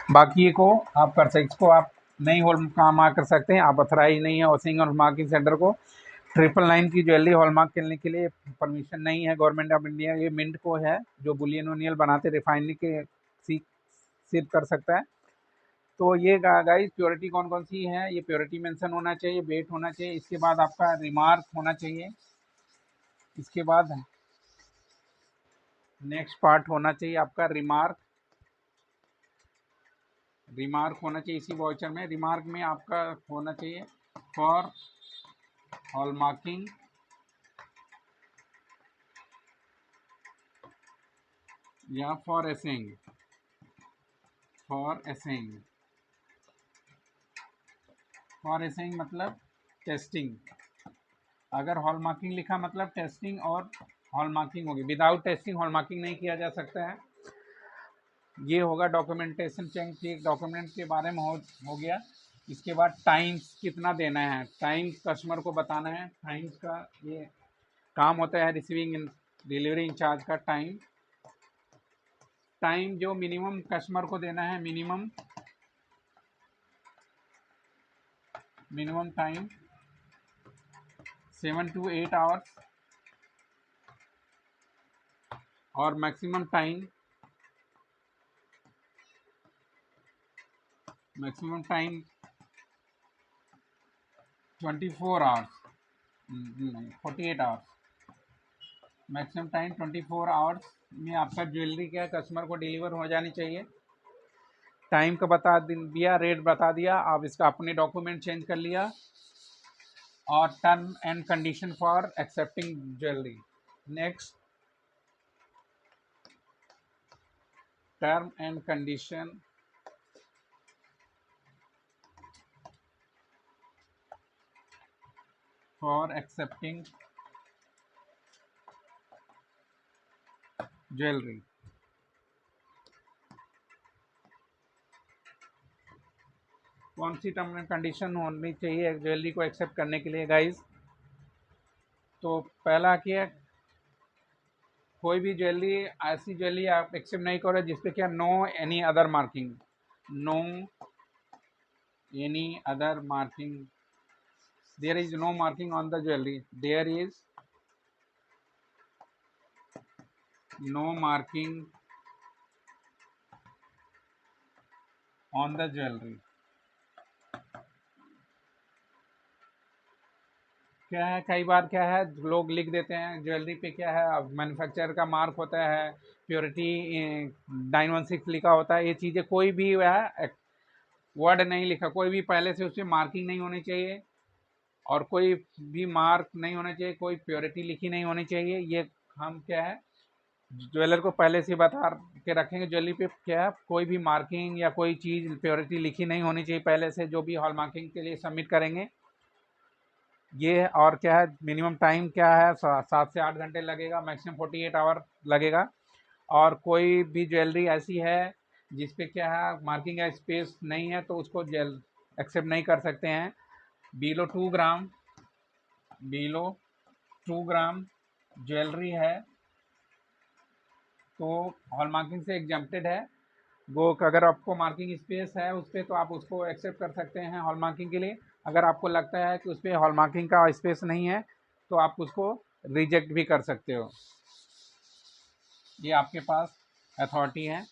बाकी को आप कर सकते, इसको आप नहीं हॉल मार्क कर सकते हैं, आप अथराइज नहीं है और सिंगल मार्किंग सेंटर को 999 की ज्वेलरी हॉलमार्क करने के लिए परमिशन नहीं है गवर्नमेंट ऑफ इंडिया। ये मिंट को है जो बुलियन ओनियल बनाते रिफाइनरी के सिर्फ कर सकता है। तो ये गाइस प्योरिटी कौन कौन सी है, ये प्योरिटी मेंशन होना चाहिए, वेट होना चाहिए, इसके बाद आपका रिमार्क होना चाहिए, इसके बाद नेक्स्ट पार्ट होना चाहिए आपका रिमार्क। रिमार्क होना चाहिए इसी वाउचर में, रिमार्क में आपका होना चाहिए फॉर हॉलमार्किंग या फॉर एसिंग, फॉर एसिंग, फॉर एसिंग मतलब टेस्टिंग। अगर हॉलमार्किंग लिखा मतलब टेस्टिंग और हॉलमार्किंग होगी, विदाउट टेस्टिंग हॉलमार्किंग नहीं किया जा सकता है। ये होगा डॉक्यूमेंटेशन चेक, एक डॉक्यूमेंट के बारे में हो गया। इसके बाद टाइम्स कितना देना है, टाइम्स कस्टमर को बताना है, टाइम्स का ये काम होता है रिसीविंग डिलीवरी इंचार्ज का। टाइम टाइम जो मिनिमम कस्टमर को देना है, मिनिमम टाइम 7 to 8 आवर्स और maximum time 24 hours, 48 hours. Maximum time 24 hours में आपका ज्वेलरी क्या कस्टमर को डिलीवर हो जानी चाहिए। टाइम का बता दिया, रेट बता दिया, आप इसका अपने डॉक्यूमेंट चेंज कर लिया। और term and condition for accepting jewellery, next term and condition for accepting jewellery. कौन सी टर्म एंड कंडीशन होनी चाहिए ज्वेलरी को एक्सेप्ट करने के लिए गाइस? तो पहला क्या, कोई भी ज्वेलरी, ऐसी ज्वेलरी आप एक्सेप्ट नहीं करो जिसपे क्या no any other marking, no any other marking, there is no marking on the jewelry, there is no marking on the jewelry। क्या है, कई बार क्या है लोग लिख देते हैं ज्वेलरी पे क्या है मैन्युफैक्चरर का मार्क होता है, प्योरिटी 916 लिखा होता है, ये चीज़ें कोई भी है वर्ड नहीं लिखा, कोई भी पहले से उसमें मार्किंग नहीं होनी चाहिए और कोई भी मार्क नहीं होना चाहिए, कोई प्योरिटी लिखी नहीं होनी चाहिए। ये हम क्या है ज्वेलर को पहले से बता के रखेंगे, ज्वेलरी पे क्या है कोई भी मार्किंग या कोई चीज़ प्योरिटी लिखी नहीं होनी चाहिए पहले से, जो भी हॉल मार्किंग के लिए सबमिट करेंगे ये। और क्या है मिनिमम टाइम क्या है 7 से 8 घंटे लगेगा, मैक्सिमम 48 आवर लगेगा। और कोई भी ज्वेलरी ऐसी है जिसपे क्या है मार्किंग या स्पेस नहीं है तो उसको एक्सेप्ट नहीं कर सकते हैं। बिलो 2 ग्राम, बिलो 2 ग्राम ज्वेलरी है तो हॉल मार्किंग से एग्जम्प्टेड है। वो अगर आपको मार्किंग स्पेस है उस पर तो आप उसको एक्सेप्ट कर सकते हैं हॉल मार्किंग के लिए। अगर आपको लगता है कि उस पर हॉल मार्किंग का स्पेस नहीं है तो आप उसको रिजेक्ट भी कर सकते हो, ये आपके पास अथॉरिटी है।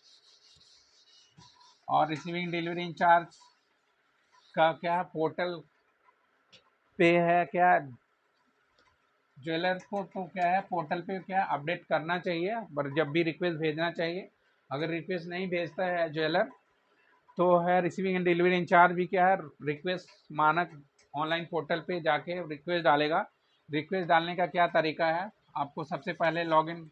और रिसीविंग डिलीवरी इंचार्ज का क्या पोर्टल पे है, क्या ज्वेलर को तो क्या है पोर्टल पे क्या अपडेट करना चाहिए पर जब भी रिक्वेस्ट भेजना चाहिए। अगर रिक्वेस्ट नहीं भेजता है ज्वेलर तो है रिसीविंग एंड डिलीवरी इंचार्ज भी क्या है रिक्वेस्ट मानक ऑनलाइन पोर्टल पे जाके रिक्वेस्ट डालेगा। रिक्वेस्ट डालने का क्या तरीका है, आपको सबसे पहले login,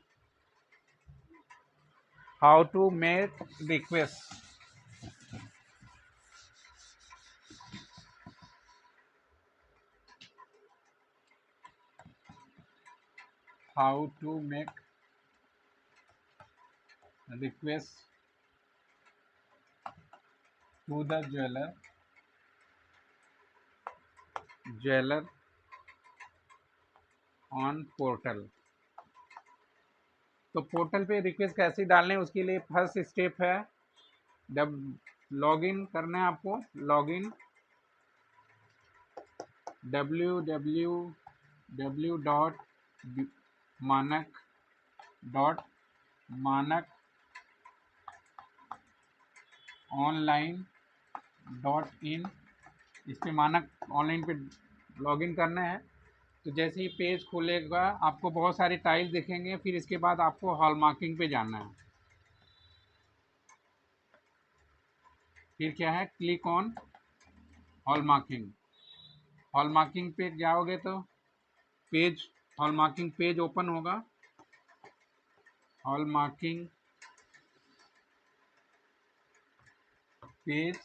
how to make request, how to make request to the jeweller on portal. तो पोर्टल पे रिक्वेस्ट कैसे डालने उसके लिए फर्स्ट स्टेप है, जब लॉगिन करना है आपको। लॉगिन www.मानक online.in, इस पे मानक ऑनलाइन पे लॉगिन करना है। तो जैसे ही पेज खुलेगा आपको बहुत सारे टाइल दिखेंगे, फिर इसके बाद आपको हॉल मार्किंग पे जाना है। फिर क्या है, click on hall marking. Hall marking पे जाओगे तो page hall marking page open होगा। हॉल मार्किंग पेज,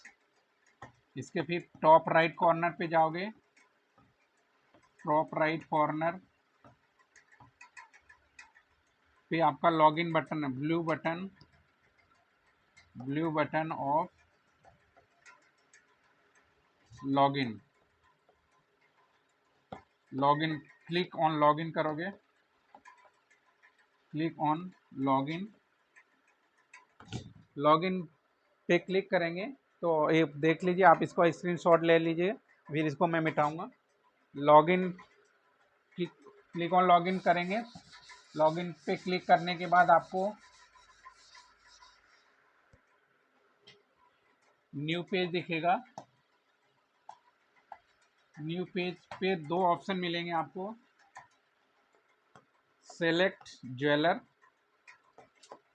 इसके फिर टॉप राइट कॉर्नर पे जाओगे। टॉप राइट कॉर्नर पे आपका लॉगिन बटन है, blue button of login. Login, click on login करोगे। Click on login. लॉगिन पे क्लिक करेंगे तो ये देख लीजिए, आप इसको स्क्रीनशॉट ले लीजिए, फिर इसको मैं मिटाऊंगा। लॉगिन, क्लिक ऑन लॉगिन करेंगे। लॉगिन पे क्लिक करने के बाद आपको न्यू पेज दिखेगा। न्यू पेज पे दो ऑप्शन मिलेंगे आपको, select jeweller.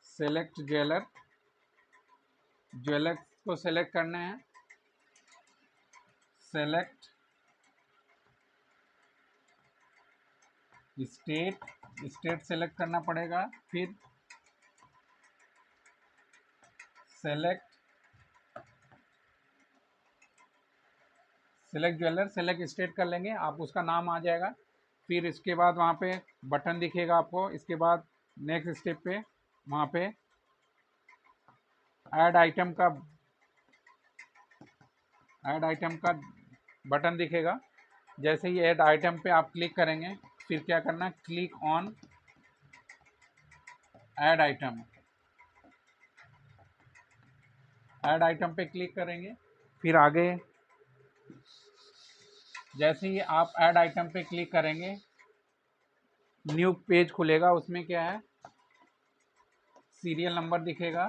Select jeweller, jeweller को सेलेक्ट करना है। सेलेक्ट स्टेट, स्टेट सेलेक्ट करना पड़ेगा। फिर सेलेक्ट ज्वेलर, सेलेक्ट स्टेट कर लेंगे, आप उसका नाम आ जाएगा। फिर इसके बाद वहाँ पे बटन दिखेगा आपको। इसके बाद नेक्स्ट स्टेप पे वहाँ पे ऐड आइटम का बटन दिखेगा। जैसे ही ऐड आइटम पे आप क्लिक करेंगे, फिर क्या करना है, click on add item. Add item पे क्लिक करेंगे, फिर आगे जैसे ही आप ऐड आइटम पे क्लिक करेंगे, न्यू पेज खुलेगा। उसमें क्या है, सीरियल नंबर दिखेगा।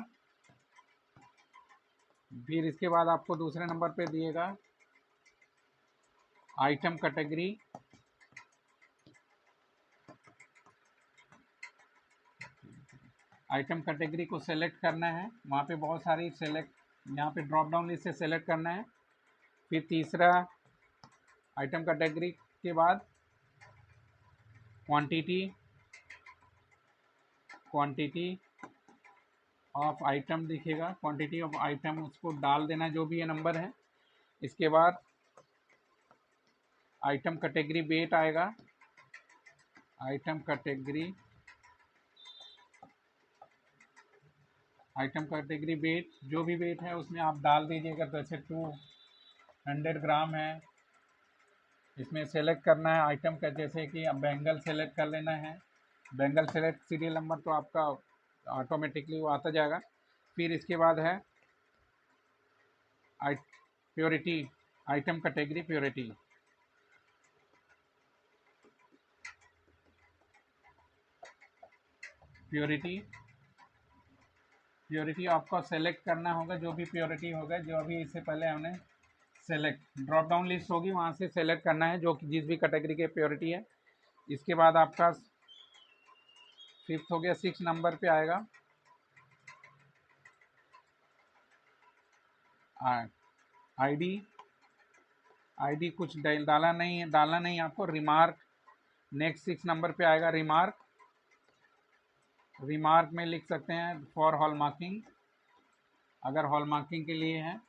फिर इसके बाद आपको दूसरे नंबर पे दिएगा आइटम कैटेगरी। आइटम कैटेगरी को सेलेक्ट करना है। वहाँ पे बहुत सारी सेलेक्ट, यहाँ पे ड्रॉप डाउन लिस्ट से सेलेक्ट करना है। फिर तीसरा आइटम कैटेगरी के बाद क्वांटिटी ऑफ आइटम दिखेगा। क्वांटिटी ऑफ आइटम उसको डाल देना, जो भी ये नंबर है। इसके बाद आइटम कैटेगरी वेट आएगा। आइटम कैटेगरी वेट, जो भी वेट है उसमें आप डाल दीजिएगा। जैसे 200 ग्राम है, इसमें सेलेक्ट करना है आइटम का। जैसे कि अब बैंगल सेलेक्ट कर लेना है। बैंगल सेलेक्ट सीरियल नंबर तो आपका ऑटोमेटिकली वो आता जाएगा। फिर इसके बाद है purity, item category purity. Purity आपको सेलेक्ट करना होगा, जो भी प्योरिटी होगा, जो अभी इससे पहले हमने सेलेक्ट ड्रॉप डाउन लिस्ट होगी, वहाँ से सेलेक्ट करना है जो कि जिस भी कैटेगरी के प्योरिटी है। इसके बाद आपका फिफ्थ हो गया, 6 नंबर पे आएगा आईडी। आईडी कुछ डालना नहीं आपको। रिमार्क, नेक्स्ट 6 नंबर पे आएगा रिमार्क। रिमार्क में लिख सकते हैं फॉर हॉल मार्किंग, अगर हॉल मार्किंग के लिए है।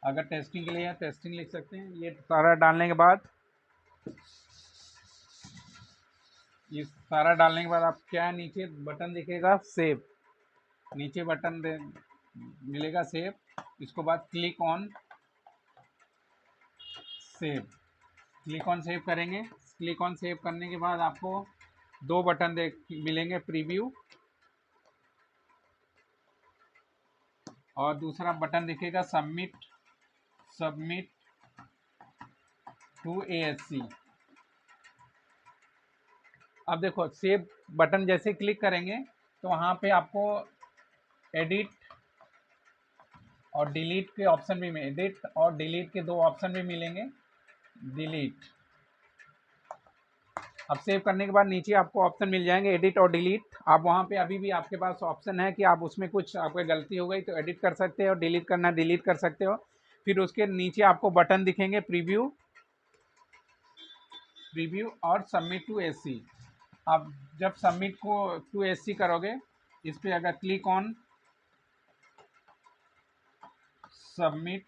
अगर टेस्टिंग के लिए है, टेस्टिंग लिख सकते हैं। ये सारा डालने के बाद, आप क्या है, नीचे बटन दिखेगा सेव। नीचे बटन मिलेगा सेव। इसको बाद click on save. Click on save करेंगे। क्लिक ऑन सेव करने के बाद आपको दो बटन मिलेंगे, प्रीव्यू और दूसरा बटन दिखेगा सबमिट, सबमिट टू ASC। अब देखो सेव बटन जैसे क्लिक करेंगे तो वहाँ पे आपको एडिट और डिलीट के ऑप्शन भी मिले, एडिट और डिलीट के दो ऑप्शन भी मिलेंगे। डिलीट, अब सेव करने के बाद नीचे आपको ऑप्शन मिल जाएंगे एडिट और डिलीट। आप वहाँ पे अभी भी आपके पास ऑप्शन है कि आप उसमें कुछ आपको गलती हो गई तो एडिट कर सकते हो, डिलीट करना डिलीट कर सकते हो। फिर उसके नीचे आपको बटन दिखेंगे प्रीव्यू, प्रीव्यू और सबमिट टू ASC। आप जब सबमिट को टू ASC करोगे, इस पर अगर click on submit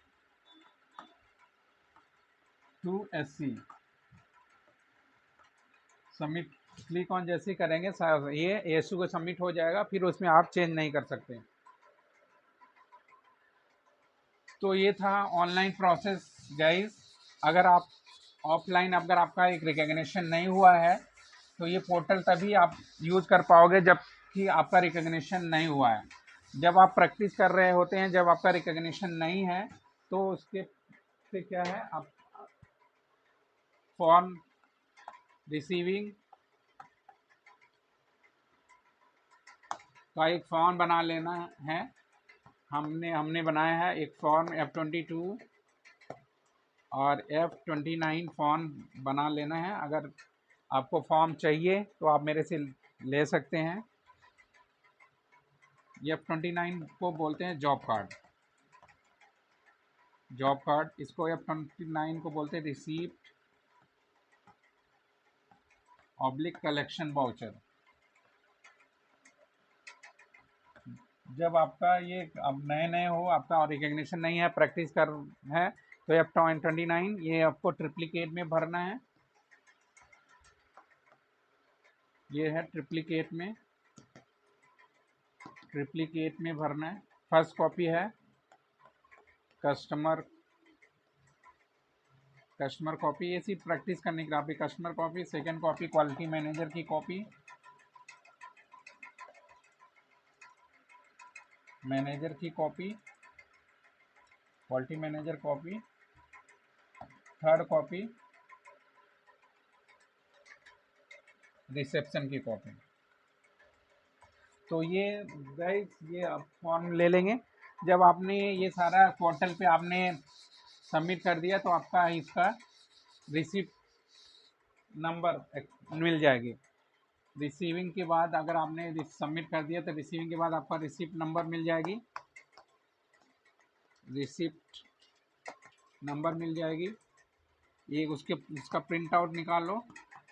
to ASC, submit click on जैसे करेंगे ये ASC को सबमिट हो जाएगा, फिर उसमें आप चेंज नहीं कर सकते। तो ये था ऑनलाइन प्रोसेस गाइस। अगर आप ऑफलाइन अगर आपका एक रिकग्निशन नहीं हुआ है तो ये पोर्टल तभी आप यूज़ कर पाओगे जब कि आपका रिकग्निशन नहीं हुआ है। जब आप प्रैक्टिस कर रहे होते हैं, जब आपका रिकग्निशन नहीं है तो उसके से क्या है, आप फॉर्म रिसीविंग का एक फॉर्म बना लेना है। हमने बनाया है एक फॉर्म F22 और F29 फॉर्म बना लेना है। अगर आपको फॉर्म चाहिए तो आप मेरे से ले सकते हैं। ये F29 को बोलते हैं जॉब कार्ड, जॉब कार्ड। इसको F29 को बोलते हैं रिसीप्ट ऑब्लिक कलेक्शन वाउचर। जब आपका ये अब नए नए हो, आपका रिकग्निशन नहीं है, प्रैक्टिस कर है, तो F29 ये आपको ट्रिप्लिकेट में भरना है। ये है ट्रिप्लिकेट में, ट्रिप्लिकेट में भरना है। फर्स्ट कॉपी है कस्टमर, कस्टमर कॉपी, ये सिर्फ प्रैक्टिस करने के लिए आपकी customer copy. Second copy quality manager की कॉपी, मैनेजर की copy, quality manager copy. Third copy reception की कॉपी। तो ये गाइस ये आप फॉर्म ले लेंगे। जब आपने ये सारा पोर्टल पे आपने सबमिट कर दिया तो आपका इसका रिसिप्ट नंबर मिल जाएगी। रिसीविंग के बाद अगर आपने सबमिट कर दिया तो रिसीविंग के बाद आपका रिसिप्ट नंबर मिल जाएगी, रिसिप्ट नंबर मिल जाएगी। ये उसका प्रिंट आउट निकाल लो,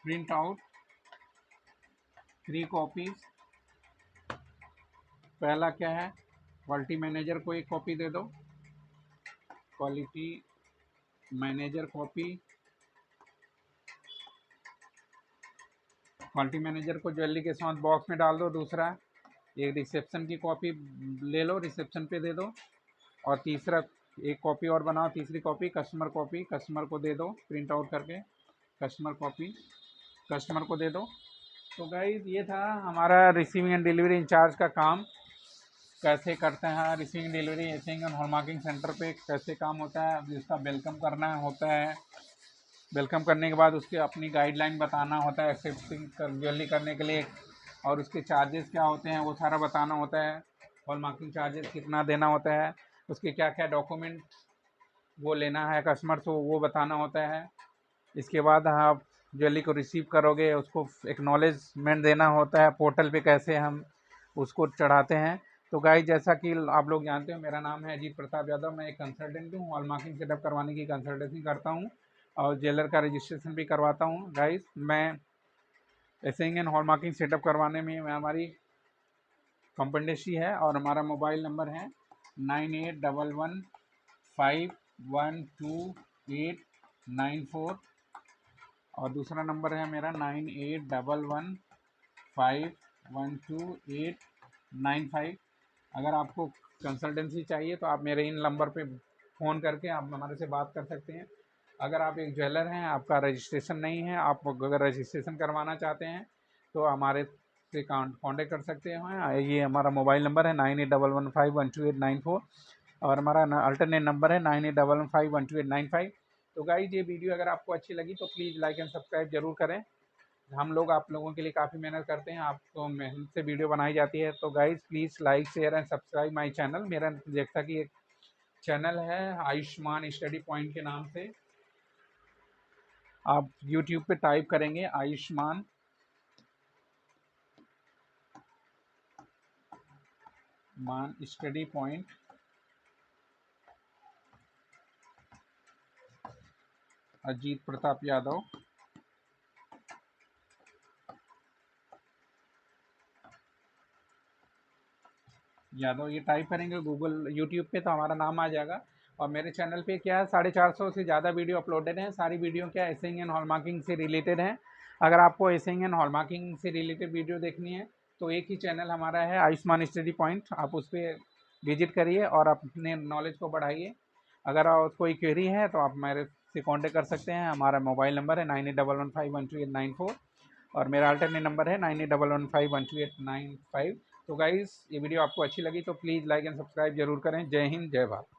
प्रिंट आउट 3 कॉपीज। पहला क्या है, क्वालिटी मैनेजर को एक कॉपी दे दो, quality manager copy, quality manager को ज्वेलरी के साथ बॉक्स में डाल दो। दूसरा एक रिसेप्शन की कॉपी ले लो, रिसेप्शन पे दे दो। और तीसरा एक कॉपी और बनाओ, तीसरी कॉपी कस्टमर को दे दो प्रिंट आउट करके, कस्टमर कॉपी कस्टमर को दे दो। तो गाइस ये था हमारा रिसीविंग एंड डिलीवरी इंचार्ज का काम, कैसे करते हैं receiving delivery assaying and hallmarking centre पे कैसे काम होता है। जिसका वेलकम करना होता है, वेलकम करने के बाद उसके अपनी गाइडलाइन बताना होता है एक्सेप्टिंग ज्वेलरी करने के लिए, और उसके चार्जेस क्या होते हैं वो सारा बताना होता है। हॉलमार्किंग चार्जेस कितना देना होता है, उसके क्या क्या डॉक्यूमेंट वो लेना है कस्टमर से वो बताना होता है। इसके बाद आप ज्वेलरी को रिसीव करोगे, उसको एक्नॉलेजमेंट देना होता है पोर्टल पे कैसे हम उसको चढ़ाते हैं। तो गाइस जैसा कि आप लोग जानते हो मेरा नाम है अजीत प्रताप यादव, मैं एक कंसल्टेंट हूँ, हॉलमार्किंग सेटअप करवाने की कंसल्टेंसी करता हूँ और ज्वेलर का रजिस्ट्रेशन भी करवाता हूँ। गाइस मैं एसिंग एंड हॉलमार्किंग सेटअप करवाने में हमारी कॉम्पिटेंसी है और हमारा मोबाइल नंबर है 9811512894 और दूसरा नंबर है मेरा 9811512895। अगर आपको कंसल्टेंसी चाहिए तो आप मेरे इन नंबर पे फ़ोन करके आप हमारे से बात कर सकते हैं। अगर आप एक ज्वेलर हैं, आपका रजिस्ट्रेशन नहीं है, आप अगर रजिस्ट्रेशन करवाना चाहते हैं तो हमारे आपसे कॉन्टेक्ट कर सकते हैं। ये हमारा मोबाइल नंबर है 9811512894 और हमारा अल्टरनेट नंबर है 9811512895। तो गाइज ये वीडियो अगर आपको अच्छी लगी तो प्लीज़ लाइक एंड सब्सक्राइब जरूर करें। हम लोग आप लोगों के लिए काफ़ी मेहनत करते हैं, आपको मेहनत से वीडियो बनाई जाती है। तो guys please like share and subscribe my channel. मेरा जैसा कि एक चैनल है आयुष्मान स्टडी पॉइंट के नाम से, आप यूट्यूब पे टाइप करेंगे आयुष्मान स्टडी पॉइंट, अजीत प्रताप यादव, ये टाइप करेंगे गूगल यूट्यूब पे तो हमारा नाम आ जाएगा। और मेरे चैनल पे क्या है 450 से ज़्यादा वीडियो अपलोडेड हैं। सारी वीडियो क्या एसिंग एंड हॉलमार्किंग से रिलेटेड हैं। अगर आपको एसिंग एंड हॉलमार्किंग से रिलेटेड वीडियो देखनी है तो एक ही चैनल हमारा है आयुष्मान स्टडी पॉइंट, आप उस पर विजिट करिए और अपने नॉलेज को बढ़ाइए। अगर कोई क्वेरी है तो आप मेरे से कॉन्टेक्ट कर सकते हैं। हमारा मोबाइल नंबर है 9811512894 और मेरा अल्टरनेट नंबर है 9811512895। तो गाइज़ ये वीडियो आपको अच्छी लगी तो प्लीज़ लाइक एंड सब्सक्राइब जरूर करें। जय हिंद, जय भारत।